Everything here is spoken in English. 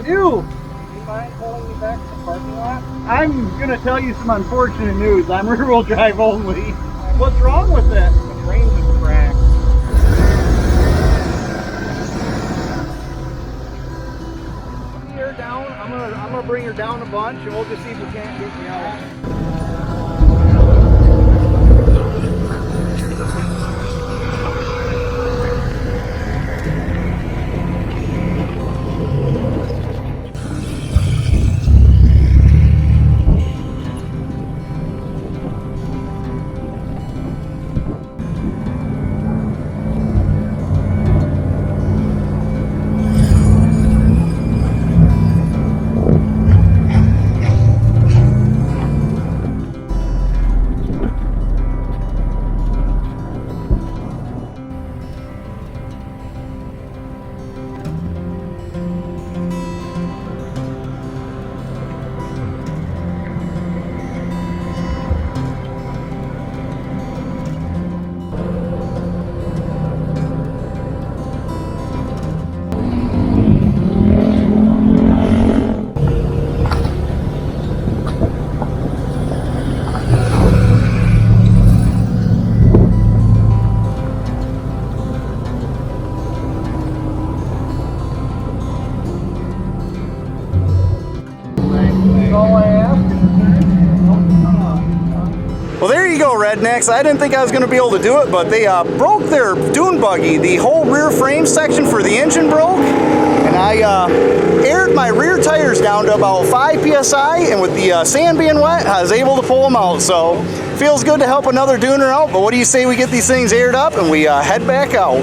do. You mind pulling me back to the parking lot? I'm going to tell you some unfortunate news. I'm rear-wheel drive only. What's wrong with it? The frame just cracked. Bring her down. I'm gonna bring her down a bunch, and we'll just see if we can't get me out. Well, there you go, rednecks. I didn't think I was going to be able to do it, but they broke their dune buggy. The whole rear frame section for the engine broke, and I aired my rear tires down to about 5 psi, and with the sand being wet, I was able to pull them out. So, feels good to help another duner out, but what do you say we get these things aired up and we head back out?